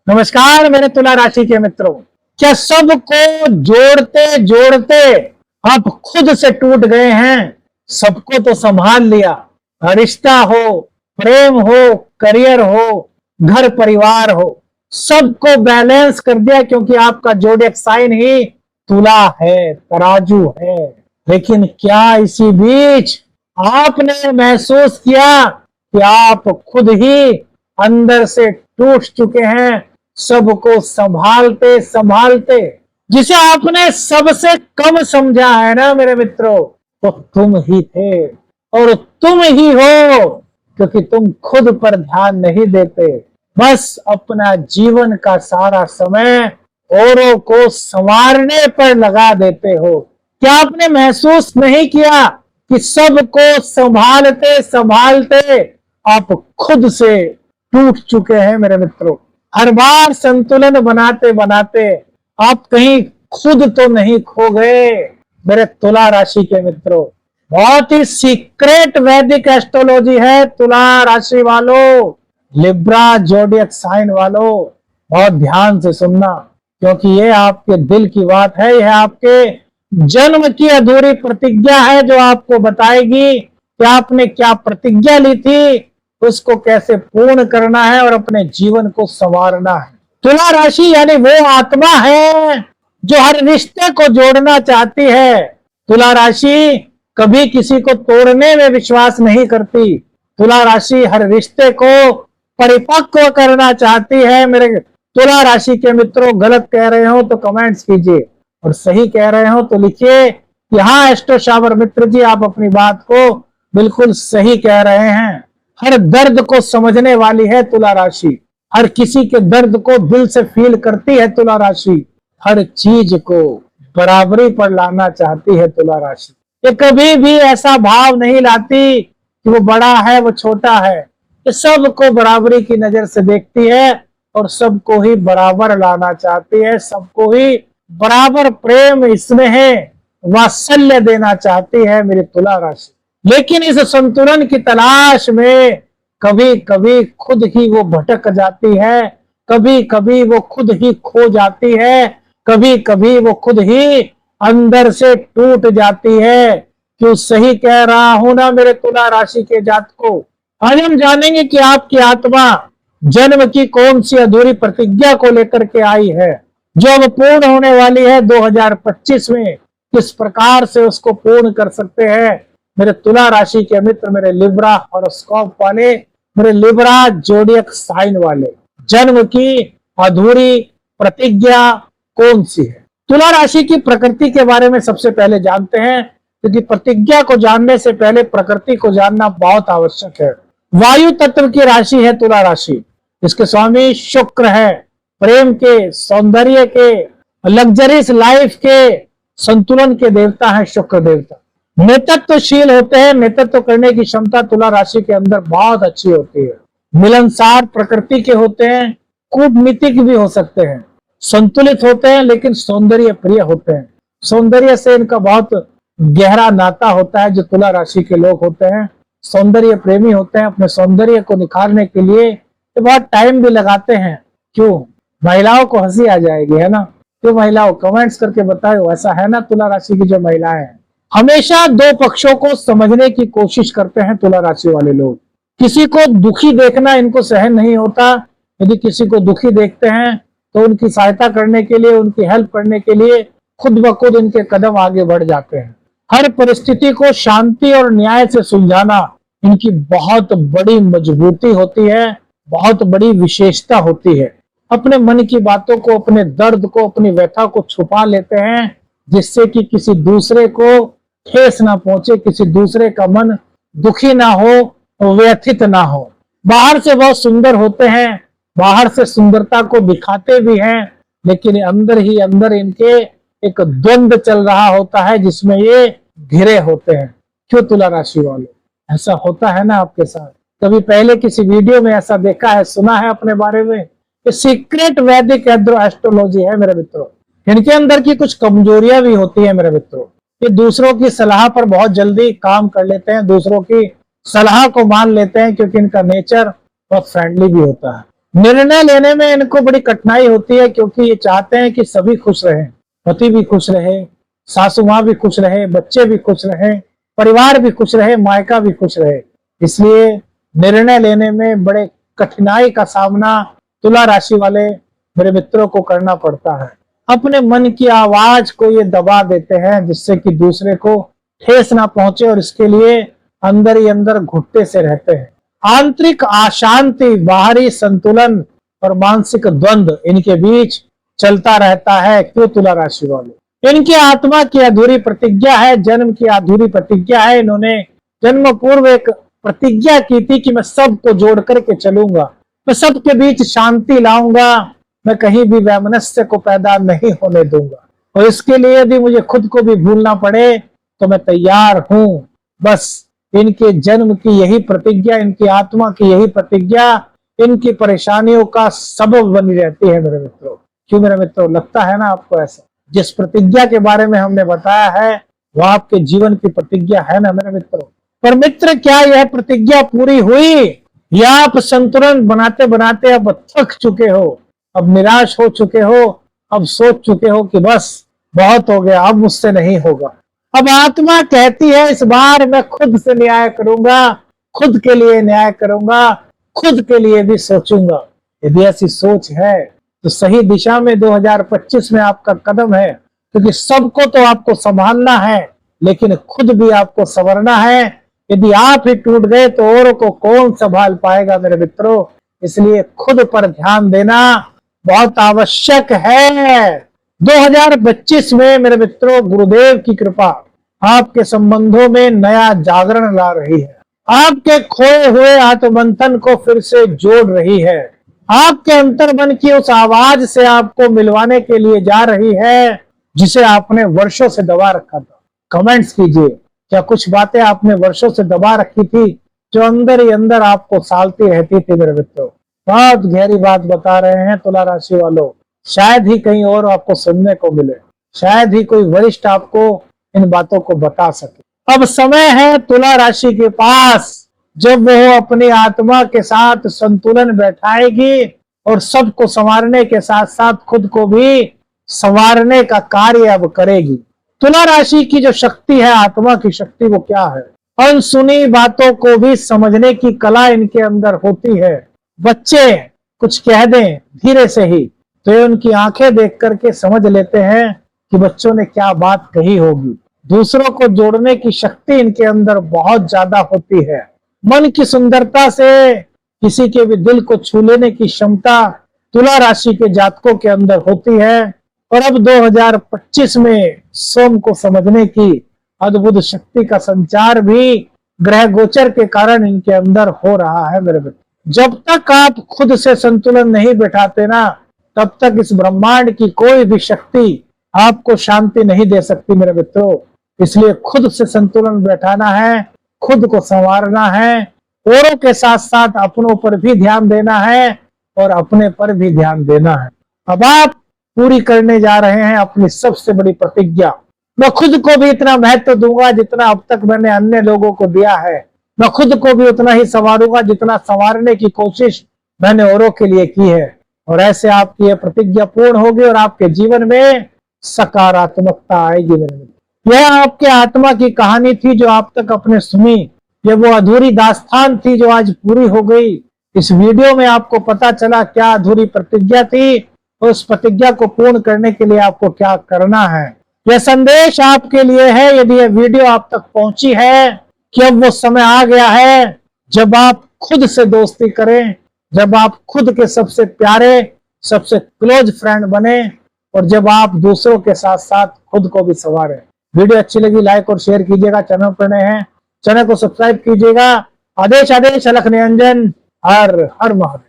नमस्कार मेरे तुला राशि के मित्रों। क्या सबको जोड़ते जोड़ते आप खुद से टूट गए हैं? सबको तो संभाल लिया, रिश्ता हो, प्रेम हो, करियर हो, घर परिवार हो, सबको बैलेंस कर दिया क्योंकि आपका जोडिएक साइन ही तुला है, तराजू है। लेकिन क्या इसी बीच आपने महसूस किया कि आप खुद ही अंदर से टूट चुके हैं, सबको संभालते संभालते? जिसे आपने सबसे कम समझा है ना मेरे मित्रों, तो तुम ही थे और तुम ही हो, क्योंकि तुम खुद पर ध्यान नहीं देते, बस अपना जीवन का सारा समय औरों को संवारने पर लगा देते हो। क्या आपने महसूस नहीं किया कि सबको संभालते संभालते आप खुद से टूट चुके हैं मेरे मित्रों? हर बार संतुलन बनाते बनाते आप कहीं खुद तो नहीं खो गए मेरे तुला राशि के मित्रों? बहुत ही सीक्रेट वैदिक एस्ट्रोलॉजी है तुला राशि वालों, लिब्रा जोडिएक साइन वालों, बहुत ध्यान से सुनना, क्योंकि ये आपके दिल की बात है। यह आपके जन्म की अधूरी प्रतिज्ञा है जो आपको बताएगी कि आपने क्या प्रतिज्ञा ली थी, उसको कैसे पूर्ण करना है और अपने जीवन को संवारना है। तुला राशि यानी वो आत्मा है जो हर रिश्ते को जोड़ना चाहती है। तुला राशि कभी किसी को तोड़ने में विश्वास नहीं करती। तुला राशि हर रिश्ते को परिपक्व करना चाहती है। मेरे तुला राशि के मित्रों, गलत कह रहे हो तो कमेंट्स कीजिए और सही कह रहे हो तो लिखिए कि हाँ एस्ट्रो शावर मित्र जी, आप अपनी बात को बिल्कुल सही कह रहे हैं। हर दर्द को समझने वाली है तुला राशि, हर किसी के दर्द को दिल से फील करती है तुला राशि, हर चीज को बराबरी पर लाना चाहती है तुला राशि। ये कभी भी ऐसा भाव नहीं लाती कि वो बड़ा है वो छोटा है। ये सबको बराबरी की नजर से देखती है और सबको ही बराबर लाना चाहती है, सबको ही बराबर प्रेम, स्नेह, वात्सल्य देना चाहती है मेरी तुला राशि। लेकिन इस संतुलन की तलाश में कभी कभी खुद ही वो भटक जाती है, कभी कभी वो खुद ही खो जाती है, कभी कभी वो खुद ही अंदर से टूट जाती है। क्यों सही कह रहा हूं ना मेरे तुला राशि के जातकों? आज हम जानेंगे कि आपकी आत्मा जन्म की कौन सी अधूरी प्रतिज्ञा को लेकर के आई है, जो अब पूर्ण होने वाली है 2025 में। किस प्रकार से उसको पूर्ण कर सकते हैं मेरे तुला राशि के मित्र, मेरे लिब्रा हॉरोस्कोप वाले, मेरे लिब्रा जोडिएक साइन वाले? जन्म की अधूरी प्रतिज्ञा कौन सी है? तुला राशि की प्रकृति के बारे में सबसे पहले जानते हैं, क्योंकि प्रतिज्ञा को जानने से पहले प्रकृति को जानना बहुत आवश्यक है। वायु तत्व की राशि है तुला राशि। इसके स्वामी शुक्र है, प्रेम के, सौंदर्य के, लग्जरीज लाइफ के, संतुलन के देवता है शुक्र देवता। नेतृत्वशील होते हैं, नेतृत्व करने की क्षमता तुला राशि के अंदर बहुत अच्छी होती है। मिलनसार प्रकृति के होते हैं, कूटनीतिक भी हो सकते हैं, संतुलित होते हैं, लेकिन सौंदर्य प्रिय होते हैं। सौंदर्य से इनका बहुत गहरा नाता होता है। जो तुला राशि के लोग होते हैं सौंदर्य प्रेमी होते हैं, अपने सौंदर्य को निखारने के लिए तो बहुत टाइम भी लगाते हैं। क्यों? महिलाओं को हंसी आ जाएगी, है ना? क्यों महिलाओं? कमेंट्स करके बताओ, ऐसा है ना? तुला राशि की जो महिलाएं हैं हमेशा दो पक्षों को समझने की कोशिश करते हैं तुला राशि वाले लोग। किसी को दुखी देखना इनको सहन नहीं होता। यदि किसी को दुखी देखते हैं तो उनकी सहायता करने के लिए, उनकी हेल्प करने के लिए खुद ब खुद इनके कदम आगे बढ़ जाते हैं। हर परिस्थिति को शांति और न्याय से सुलझाना इनकी बहुत बड़ी मजबूती होती है, बहुत बड़ी विशेषता होती है। अपने मन की बातों को, अपने दर्द को, अपनी व्यथा को छुपा लेते हैं, जिससे कि किसी दूसरे को ठेस ना पहुंचे, किसी दूसरे का मन दुखी ना हो, व्यथित ना हो। बाहर से बहुत सुंदर होते हैं, बाहर से सुंदरता को दिखाते भी हैं, लेकिन अंदर ही अंदर इनके एक द्वंद चल रहा होता है जिसमें ये घिरे होते हैं। क्यों तुला राशि वाले? ऐसा होता है ना आपके साथ? कभी पहले किसी वीडियो में ऐसा देखा है, सुना है अपने बारे में? ये सीक्रेट वैदिक एस्ट्रोलॉजी है मेरे मित्रों। इनके अंदर की कुछ कमजोरियां भी होती है मेरे मित्रों। ये दूसरों की सलाह पर बहुत जल्दी काम कर लेते हैं, दूसरों की सलाह को मान लेते हैं, क्योंकि इनका नेचर बहुत फ्रेंडली भी होता है। निर्णय लेने में इनको बड़ी कठिनाई होती है, क्योंकि ये चाहते हैं कि सभी खुश रहें, पति भी खुश रहे, सासू माँ भी खुश रहे, बच्चे भी खुश रहे, परिवार भी खुश रहे, मायका भी खुश रहे। इसलिए निर्णय लेने में बड़े कठिनाई का सामना तुला राशि वाले मेरे मित्रों को करना पड़ता है। अपने मन की आवाज को ये दबा देते हैं, जिससे कि दूसरे को ठेस ना पहुंचे, और इसके लिए अंदर ही अंदर घुटते से रहते हैं। आंतरिक अशांति, बाहरी संतुलन और मानसिक द्वंद्व इनके बीच चलता रहता है। क्यों तुला राशि वाले? इनकी आत्मा की अधूरी प्रतिज्ञा है, जन्म की अधूरी प्रतिज्ञा है। इन्होंने जन्म पूर्व एक प्रतिज्ञा की थी कि मैं सबको जोड़ करके चलूंगा, मैं सबके बीच शांति लाऊंगा, मैं कहीं भी वैमनस्य को पैदा नहीं होने दूंगा, और इसके लिए यदि मुझे खुद को भी भूलना पड़े तो मैं तैयार हूं। बस इनके जन्म की यही प्रतिज्ञा, इनकी आत्मा की यही प्रतिज्ञा इनकी परेशानियों का सबब बनी रहती है मेरे मित्रों। क्यों मेरे मित्रों, लगता है ना आपको ऐसा? जिस प्रतिज्ञा के बारे में हमने बताया है वो आपके जीवन की प्रतिज्ञा है ना मेरे मित्रों। पर मित्र, क्या यह प्रतिज्ञा पूरी हुई, या आप संतुलन बनाते बनाते अब थक चुके हो, अब निराश हो चुके हो, अब सोच चुके हो कि बस बहुत हो गया, अब मुझसे नहीं होगा। अब आत्मा कहती है इस बार मैं खुद से न्याय करूंगा, खुद के लिए न्याय करूंगा, खुद के लिए भी सोचूंगा। यदि ऐसी सोच है तो सही दिशा में 2025 में आपका कदम है, क्योंकि सबको तो आपको संभालना है, लेकिन खुद भी आपको संवरना है। यदि आप ही टूट गए तो औरों को कौन संभाल पाएगा मेरे मित्रों। इसलिए खुद पर ध्यान देना बहुत आवश्यक है। 2025 में मेरे मित्रों, गुरुदेव की कृपा आपके संबंधों में नया जागरण ला रही है, आपके खोए हुए आत्ममंथन को फिर से जोड़ रही है, आपके अंतर्मन की उस आवाज से आपको मिलवाने के लिए जा रही है जिसे आपने वर्षों से दबा रखा था। कमेंट्स कीजिए, क्या कुछ बातें आपने वर्षों से दबा रखी थी जो अंदर ही अंदर आपको सालती रहती थी मेरे मित्रों। बहुत गहरी बात बता रहे हैं तुला राशि वालों। शायद ही कहीं और आपको सुनने को मिले, शायद ही कोई वरिष्ठ आपको इन बातों को बता सके। अब समय है तुला राशि के पास, जब वो अपनी आत्मा के साथ संतुलन बैठाएगी और सबको संवारने के साथ साथ खुद को भी संवारने का कार्य अब करेगी। तुला राशि की जो शक्ति है, आत्मा की शक्ति, वो क्या है? अनसुनी बातों को भी समझने की कला इनके अंदर होती है। बच्चे कुछ कह दें धीरे से ही तो ये उनकी आंखें देख करके समझ लेते हैं कि बच्चों ने क्या बात कही होगी। दूसरों को जोड़ने की शक्ति इनके अंदर बहुत ज्यादा होती है। मन की सुंदरता से किसी के भी दिल को छू लेने की क्षमता तुला राशि के जातकों के अंदर होती है। और अब 2025 में सोम को समझने की अद्भुत शक्ति का संचार भी ग्रह गोचर के कारण इनके अंदर हो रहा है मेरे मित्र। जब तक आप खुद से संतुलन नहीं बैठाते ना, तब तक इस ब्रह्मांड की कोई भी शक्ति आपको शांति नहीं दे सकती मेरे मित्रों। इसलिए खुद से संतुलन बैठाना है, खुद को संवारना है, औरों के साथ साथ अपनों पर भी ध्यान देना है और अपने पर भी ध्यान देना है। अब आप पूरी करने जा रहे हैं अपनी सबसे बड़ी प्रतिज्ञा। मैं खुद को भी इतना महत्व दूंगा जितना अब तक मैंने अन्य लोगों को दिया है। मैं खुद को भी उतना ही संवारूंगा जितना संवारने की कोशिश मैंने औरों के लिए की है। और ऐसे आपकी यह प्रतिज्ञा पूर्ण होगी और आपके जीवन में सकारात्मकता आएगी मेरे मित्र। यह आपके आत्मा की कहानी थी जो आप तक अपने सुनी। यह वो अधूरी दास्तान थी जो आज पूरी हो गई। इस वीडियो में आपको पता चला क्या अधूरी प्रतिज्ञा थी और उस प्रतिज्ञा को पूर्ण करने के लिए आपको क्या करना है। यह संदेश आपके लिए है। यदि यह वीडियो आप तक पहुंची है कि अब वो समय आ गया है जब आप खुद से दोस्ती करें, जब आप खुद के सबसे प्यारे, सबसे क्लोज फ्रेंड बने और जब आप दूसरों के साथ साथ खुद को भी संवारें। वीडियो अच्छी लगी लाइक और शेयर कीजिएगा। चैनल पर नए हैं चैनल को सब्सक्राइब कीजिएगा। आदेश आदेश अलख निरंजन। हर हर महादेव।